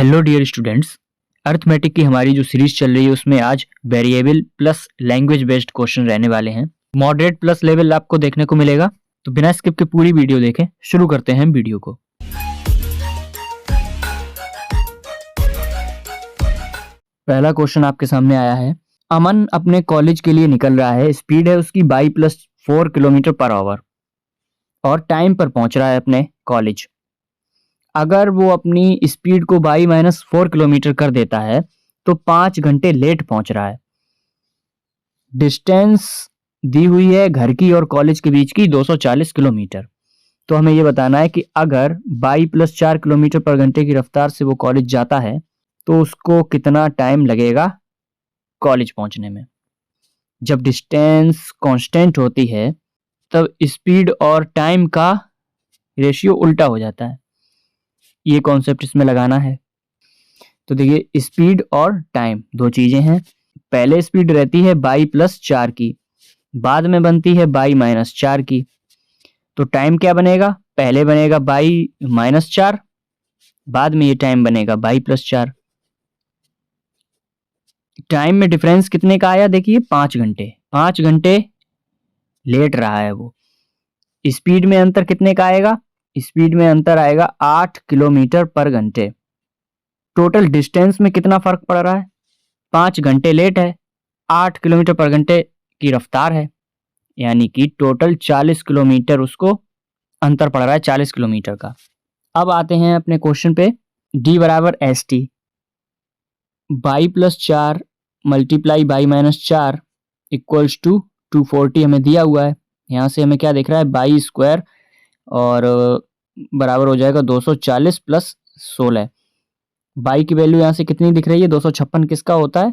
Hello dear students, arithmetic की हमारी जो सीरीज चल रही है उसमें आज variable plus language based question रहने वाले हैं। मॉडरेट प्लस लेवल आपको देखने को मिलेगा, तो बिना स्किप के पूरी वीडियो देखें। शुरू करते हैं वीडियो को। पहला क्वेश्चन आपके सामने आया है। अमन अपने कॉलेज के लिए निकल रहा है, स्पीड है उसकी y+4 किलोमीटर पर आवर और टाइम पर पहुंच रहा है अपने कॉलेज। अगर वो अपनी स्पीड को y-4 किलोमीटर कर देता है तो 5 घंटे लेट पहुंच रहा है। डिस्टेंस दी हुई है घर की और कॉलेज के बीच की 240 किलोमीटर। तो हमें ये बताना है कि अगर y+4 किलोमीटर पर घंटे की रफ्तार से वो कॉलेज जाता है तो उसको कितना टाइम लगेगा कॉलेज पहुंचने में। जब डिस्टेंस कांस्टेंट होती है तब स्पीड और टाइम का रेशियो उल्टा हो जाता है। ये कॉन्सेप्ट इसमें लगाना है। तो देखिए, स्पीड और टाइम दो चीजें हैं। पहले स्पीड रहती है y+4 की, बाद में बनती है y-4 की। तो टाइम क्या बनेगा? पहले बनेगा y-4, बाद में ये टाइम बनेगा y+4। टाइम में डिफरेंस कितने का आया? देखिए 5 घंटे। 5 घंटे लेट रहा है वो। स्पीड में अंतर कितने का आएगा? स्पीड में अंतर आएगा 8 किलोमीटर पर घंटे। टोटल डिस्टेंस में कितना फर्क पड़ रहा है? 5 घंटे लेट है, 8 किलोमीटर पर घंटे की रफ्तार है, यानी कि टोटल 40 किलोमीटर उसको अंतर पड़ रहा है, 40 किलोमीटर का। अब आते हैं अपने क्वेश्चन पे। D बराबर ST, y+4 multiply y-4 equals to 240 हमें दिया हुआ है। यहाँ से हमें क्या दिख रहा है? y² और बराबर हो जाएगा 240 प्लस 16। y की वैल्यू यहाँ से कितनी दिख रही है? 256 किसका होता है?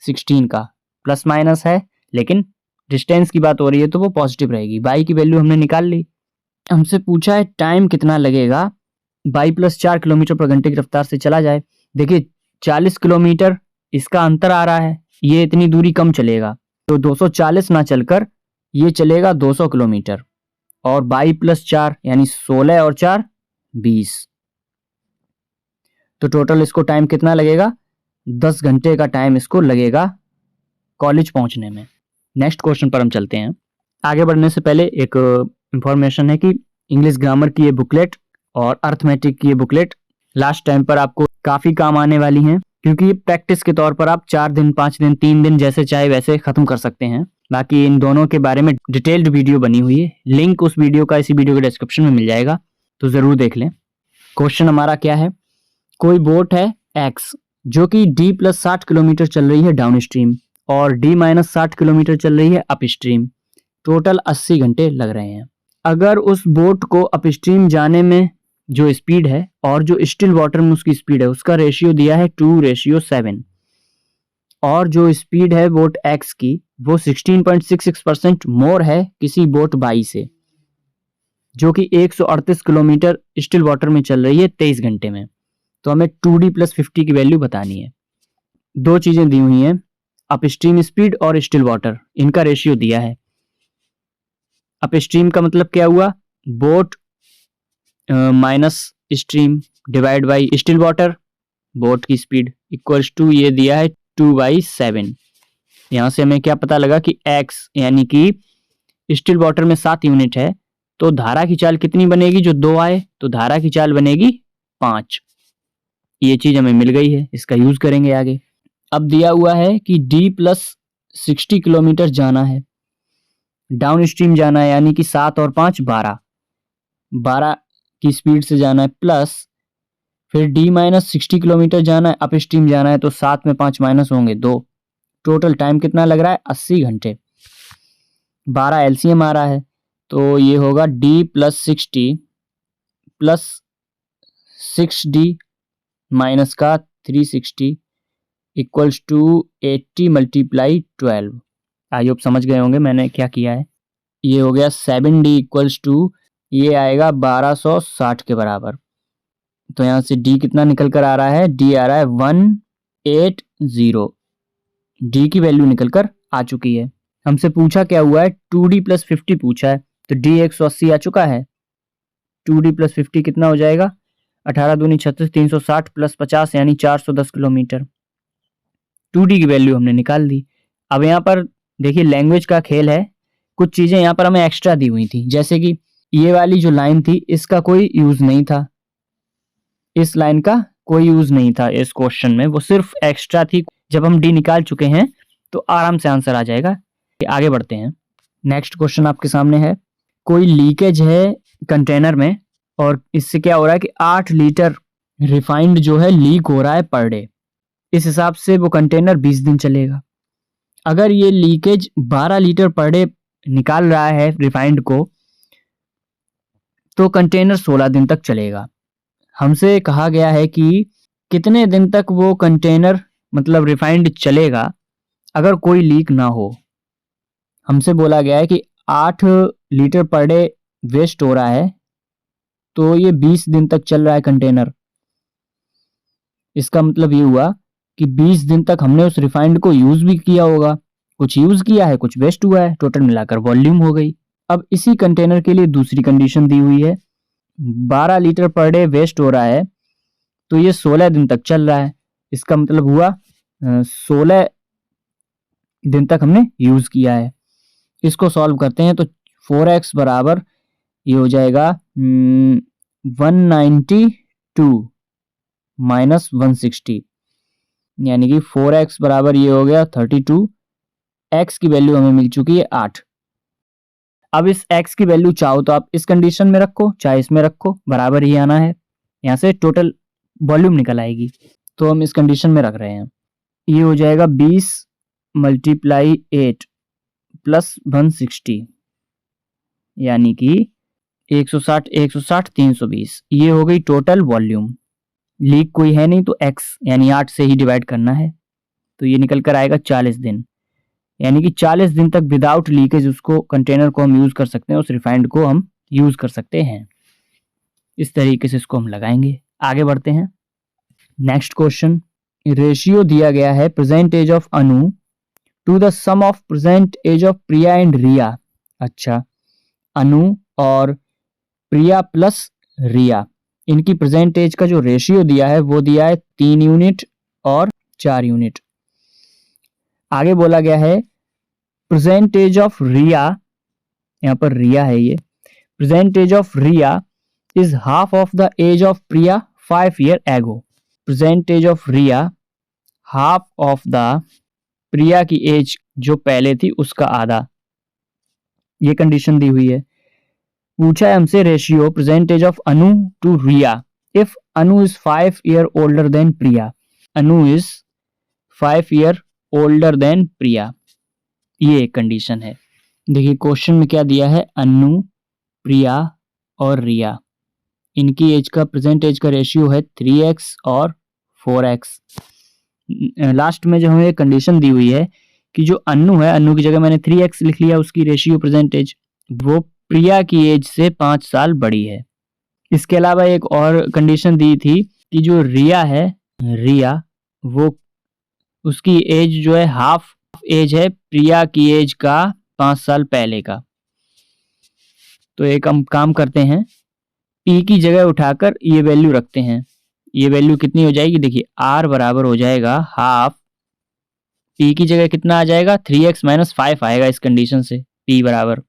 16 का। प्लस माइनस है, लेकिन डिस्टेंस की बात हो रही है तो वो पॉजिटिव रहेगी। y की वैल्यू हमने निकाल ली। हमसे पूछा है टाइम कितना लगेगा y+4 किलोमीटर पर घंटे की रफ्तार से चला जाए। देखिए 40 किलोमीटर इसका अंतर आ रहा है, ये इतनी दूरी कम चलेगा, तो 240 ना चलकर ये चलेगा 200 किलोमीटर। और y+4 यानी 16 और 4 20। तो टोटल इसको टाइम कितना लगेगा? 10 घंटे का टाइम इसको लगेगा कॉलेज पहुंचने में। नेक्स्ट क्वेश्चन पर हम चलते हैं। आगे बढ़ने से पहले एक इंफॉर्मेशन है कि इंग्लिश ग्रामर की ये बुकलेट और अर्थमेटिक की ये बुकलेट लास्ट टाइम पर आपको काफी काम आने वाली हैं, क्योंकि ये प्रैक्टिस के तौर पर आप 4 दिन, 5 दिन, 3 दिन जैसे चाहे वैसे खत्म कर सकते हैं। बाकी इन दोनों के बारे में डिटेल्ड वीडियो बनी हुई है, लिंक उस वीडियो का इसी वीडियो के डिस्क्रिप्शन में मिल जाएगा, तो जरूर देख लें। क्वेश्चन हमारा क्या है? कोई बोट है X जो कि D+60 किलोमीटर चल रही है डाउन स्ट्रीम और D-60 किलोमीटर चल रही है अप स्ट्रीम। टोटल 80 घंटे लग रहे हैं। अगर उस बोट को अप स्ट्रीम जाने में जो स्पीड है और जो स्टिल वाटर में उसकी स्पीड है उसका रेशियो दिया है 2:7, और जो स्पीड है बोट X की वो 16.66% मोर है किसी बोट Y से, जो कि 138 किलोमीटर स्टिल वाटर में चल रही है 23 घंटे में। तो हमें 2D+50 की वैल्यू बतानी है। दो चीजें दी हुई हैं, अप स्ट्रीम स्पीड और स्टिल वाटर, इनका रेशियो दिया है। अप स्ट्रीम का मतलब क्या हुआ? Boat minus stream divide by still water, boat की स्पीड इक्वल्स टू ये दिया है 2/7। यहां से हमें क्या पता लगा कि x यानी कि स्टिल वाटर में 7 यूनिट है, तो धारा की चाल कितनी बनेगी? जो 2 आए तो धारा की चाल बनेगी 5। ये चीज हमें मिल गई है, इसका यूज करेंगे आगे। अब दिया हुआ है कि D+60 किलोमीटर जाना है, डाउन स्ट्रीम जाना है, यानी कि 7 और 5 12 की स्पीड से जाना है, प्लस फिर D-60 किलोमीटर जाना है, अप स्ट्रीम जाना है, तो 7 में 5 माइनस होंगे 2। टोटल टाइम कितना लग रहा है? 80 घंटे। 12 LCM आ रहा है, तो ये होगा D+60 प्लस 6D माइनस का 360 equals to 80 multiply 12। I hope समझ गए होंगे मैंने क्या किया है। ये हो गया 7D इक्वल्स टू ये आएगा 1260 के बराबर। तो यहाँ से D कितना निकल कर आ रहा है? D आ रहा है 180। D की वैल्यू निकल कर आ चुकी है। हमसे पूछा क्या हुआ है? 2D+50 पूछा है, तो D 180 आ चुका है। 2D+50 कितना हो जाएगा? 18 दूनी 36, 360 प्लस 50 यानी 410 किलोमीटर। 2D की वैल्यू हमने निकाल दी। अब यहाँ पर देखिए लैंग्वेज का खेल है, कुछ चीजें यहाँ पर हमें एक्स्ट्रा दी हुई थी, जैसे कि ये वाली जो लाइन थी इसका कोई यूज नहीं था, इस लाइन का कोई यूज नहीं था इस क्वेश्चन में, वो सिर्फ एक्स्ट्रा थी। जब हम डी निकाल चुके हैं तो आराम से आंसर आ जाएगा। आगे बढ़ते हैं। नेक्स्ट क्वेश्चन आपके सामने है, कोई लीकेज है कंटेनर में और इससे क्या हो रहा है कि 8 लीटर रिफाइंड जो है लीक हो रहा है पर डे। इस हिसाब से वो कंटेनर 20 दिन चलेगा। अगर ये लीकेज 12 लीटर पर डे निकाल रहा है रिफाइंड को, तो कंटेनर 16 दिन तक चलेगा। हमसे कहा गया है कि कितने दिन तक वो कंटेनर मतलब रिफाइंड चलेगा अगर कोई लीक ना हो। हमसे बोला गया है कि 8 लीटर पर डे वेस्ट हो रहा है, तो ये 20 दिन तक चल रहा है कंटेनर। इसका मतलब ये हुआ कि 20 दिन तक हमने उस रिफाइंड को यूज भी किया होगा, कुछ यूज किया है कुछ वेस्ट हुआ है, टोटल मिलाकर वॉल्यूम हो गई। अब इसी कंटेनर के लिए दूसरी कंडीशन दी हुई है, 12 लीटर पर डे वेस्ट हो रहा है तो ये 16 दिन तक चल रहा है। इसका मतलब हुआ 16 दिन तक हमने यूज किया है। इसको सॉल्व करते हैं तो 4x बराबर ये हो जाएगा 192 माइनस 160, यानी कि 4x बराबर ये हो गया 32। x की वैल्यू हमें मिल चुकी है 8। अब इस x की वैल्यू चाहो तो आप इस कंडीशन में रखो चाहे इसमें रखो, बराबर ही आना है, यहाँ से टोटल वॉल्यूम निकल आएगी। तो हम इस कंडीशन में रख रहे हैं, ये हो जाएगा 20 मल्टीप्लाई 8 प्लस 160 यानी कि 160 160 320, ये हो गई टोटल वॉल्यूम। लीक कोई है नहीं तो x यानी 8 से ही डिवाइड करना है, तो ये निकल कर आएगा 40 दिन, यानी कि 40 दिन तक विदाउट लीकेज उसको कंटेनर को हम यूज कर सकते हैं, उस रिफाइंड को हम यूज कर सकते हैं। इस तरीके से इसको हम लगाएंगे। आगे बढ़ते हैं। नेक्स्ट क्वेश्चन, रेशियो दिया गया है present age of Anu to the sum of present age of Priya and Riya. अच्छा, अनु और प्रिया प्लस रिया, इनकी प्रेजेंट एज का जो रेशियो दिया है वो दिया है 3 यूनिट और 4 यूनिट। आगे बोला गया है प्रेजेंट एज ऑफ रिया, यहाँ पर रिया है ये, present age of Riya is half of the age of Priya 5 year ago. Present age of Riya half of the Priya की एज जो पहले थी उसका आधा, ये कंडीशन दी हुई है। पूछा है हमसे ratio present age of Anu to Riya if Anu is 5 year older than Priya. Anu is 5 year older than Priya, ये एक कंडीशन है। देखिए क्वेश्चन में क्या दिया है, अनु, प्रिया और रिया, इनकी एज का प्रेजेंट एज का रेशियो है 3x और 4x। लास्ट में जो हमें कंडीशन दी हुई है कि जो अनु है, अनु की जगह मैंने 3x लिख लिया, उसकी रेशियो प्रेजेंट एज वो प्रिया की एज से 5 साल बड़ी है। इसके अलावा एक और कंडीशन दी थी कि जो रिया है, रिया वो उसकी एज जो है हाफ एज है प्रिया की एज का 5 साल पहले का। तो एक हम काम करते हैं, p की जगह उठाकर ये वैल्यू रखते हैं। ये वैल्यू कितनी हो जाएगी, देखिए r बराबर हो जाएगा हाफ, p की जगह कितना आ जाएगा 3x माइनस 5 आएगा इस कंडीशन से, p बराबर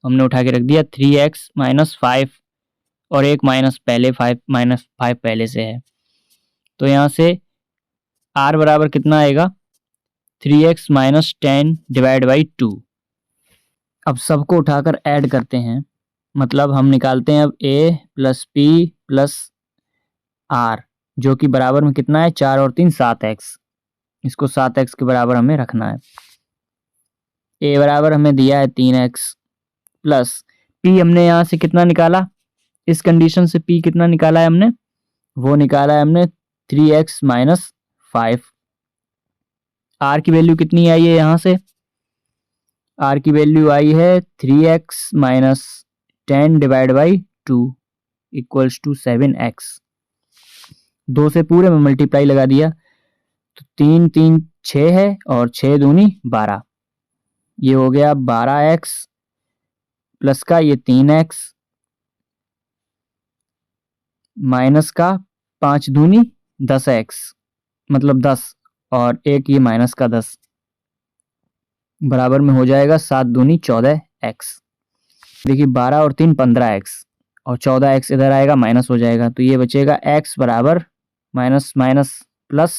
हमने उठा के रख दिया 3x माइनस 5 और एक माइनस पहले 5 माइनस 5 पहले से है, तो यहाँ से r बराबर कितना आएगा 3x माइनस 10 डिवाइड बाई 2। अब सबको उठाकर ऐड करते हैं, मतलब हम निकालते हैं अब a plus p plus r जो कि बराबर में कितना है 4 और 3 7x, इसको 7x के बराबर हमें रखना है। a बराबर हमें दिया है 3x प्लस p हमने यहाँ से कितना निकाला, इस कंडीशन से p कितना निकाला है हमने, वो निकाला है हमने 3x माइनस 5। r की वैल्यू कितनी आई है, यहाँ से r की वैल्यू आई है 3x minus 10 divide by 2 equals to 7x। 2 से पूरे में मल्टीप्लाई लगा दिया तो 3 3 6 है और 6 दूनी 12, ये हो गया 12x प्लस का ये 3x माइनस का 5 दूनी 10x मतलब 10 और एक ये माइनस का 10 बराबर में हो जाएगा 7 दूनी 14x। देखिए 12 और 3 15x और 14x इधर आएगा माइनस हो जाएगा, तो ये बचेगा x बराबर माइनस माइनस प्लस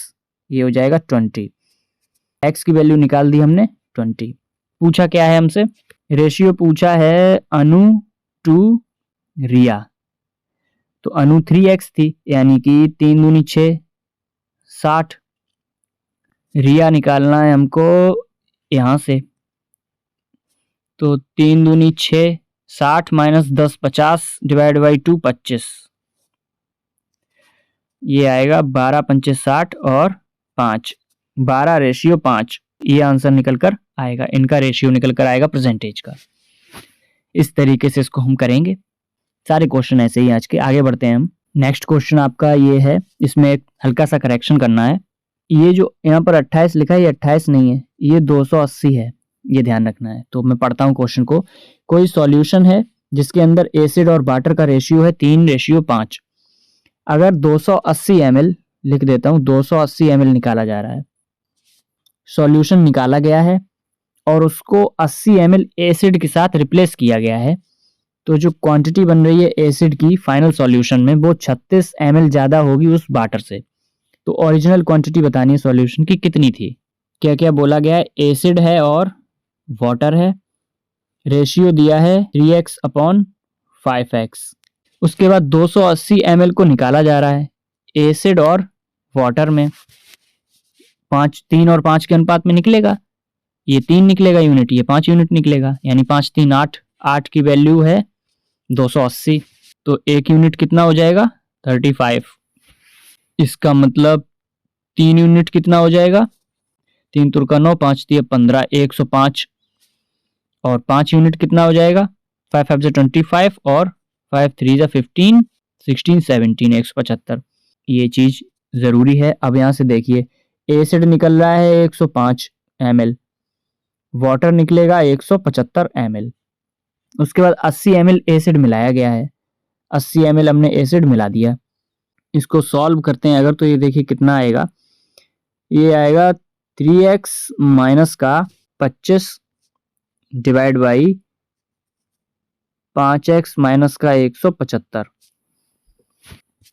ये हो जाएगा 20। x की वैल्यू निकाल दी हमने 20। पूछा क्या है हमसे, रेशियो पूछा है अनु टू रिया, तो अनु 3x थी यानी कि 3 दूनी 6 60। रिया निकालना है हमको यहां से, तो 3 दूनी 6 60 माइनस 10 50 डिवाइड बाई 2 25, ये आएगा 12 पंचे 60 और 5 12 रेशियो 5, ये आंसर निकल कर आएगा, इनका रेशियो निकल कर आएगा परसेंटेज का। इस तरीके से इसको हम करेंगे। सारे क्वेश्चन ऐसे ही आज के। आगे बढ़ते हैं हम। नेक्स्ट क्वेश्चन आपका ये है, इसमें एक हल्का सा करेक्शन करना है। ये जो यहाँ पर 28 लिखा है ये 28 नहीं है, ये 280 है, ये ध्यान रखना है। तो मैं पढ़ता हूँ क्वेश्चन को। कोई सॉल्यूशन है जिसके अंदर एसिड और वाटर का रेशियो है 3:5। अगर 280 ml लिख देता हूँ, 280 ml निकाला जा रहा है, सॉल्यूशन निकाला गया है और उसको 80 ml एसिड के साथ रिप्लेस किया गया है, तो जो क्वांटिटी बन रही है एसिड की फाइनल सॉल्यूशन में वो 36 ml ज्यादा होगी उस वाटर से। तो ओरिजिनल क्वांटिटी बतानी है सॉल्यूशन की कितनी थी। क्या क्या बोला गया है, एसिड है और वाटर है, रेशियो दिया है 3x/5x। उसके बाद 280 ml को निकाला जा रहा है एसिड और वाटर में, 3 और 5 के अनुपात में निकलेगा, ये 3 निकलेगा यूनिट, ये 5 यूनिट निकलेगा, यानी 5 3 8, 8 की वैल्यू है 280, तो एक यूनिट कितना हो जाएगा 35। इसका मतलब 3 यूनिट कितना हो जाएगा, 3 तुरका 9 5 3 15 105, और 5 यूनिट कितना हो जाएगा 5 5 25 और 5 3 15 16 17 175। ये चीज जरूरी है। अब यहां से देखिए एसिड निकल रहा है 105 ml, वाटर निकलेगा 175 ml। उसके बाद 80 ml एसिड मिलाया गया है, 80 ml हमने एसिड मिला दिया। इसको सॉल्व करते हैं अगर, तो ये देखिए कितना आएगा, ये आएगा 3x माइनस का 25 डिवाइड बाई 5x माइनस का 175।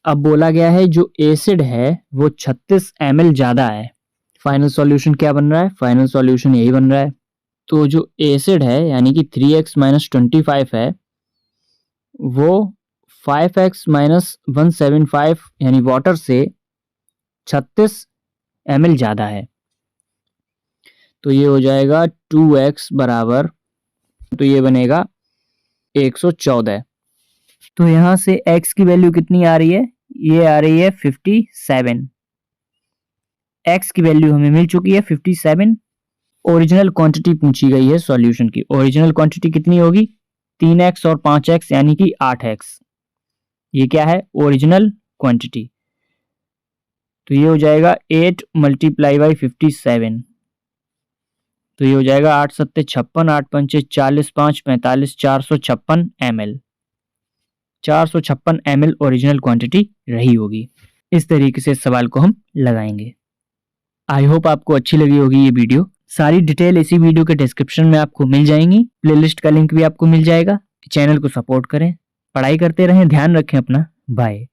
अब बोला गया है जो एसिड है वो 36 ml ज्यादा है। फाइनल सॉल्यूशन क्या बन रहा है, फाइनल सॉल्यूशन यही बन रहा है। तो जो एसिड है यानी कि 3x माइनस 25 है, वो 5x माइनस 175 यानी वाटर से 36 ml ज्यादा है। तो ये हो जाएगा 2x बराबर, तो ये बनेगा 114। तो यहां से x की वैल्यू कितनी आ रही है, ये आ रही है 57। x की वैल्यू हमें मिल चुकी है 57। ओरिजिनल क्वांटिटी पूछी गई है सॉल्यूशन की। ओरिजिनल क्वांटिटी कितनी होगी, 3x और 5x यानी कि 8x। ये क्या है ओरिजिनल क्वांटिटी, तो ये हो जाएगा 8 मल्टीप्लाई बाई 57, तो ये हो जाएगा 8 7 56 8 5 40 5 45 456 ml। 456 ml ओरिजिनल क्वांटिटी रही होगी। इस तरीके से इस सवाल को हम लगाएंगे। आई होप आपको अच्छी लगी होगी ये वीडियो। सारी डिटेल इसी वीडियो के डिस्क्रिप्शन में आपको मिल जाएंगी, प्लेलिस्ट का लिंक भी आपको मिल जाएगा। चैनल को सपोर्ट करें, पढ़ाई करते रहें, ध्यान रखें अपना। बाय।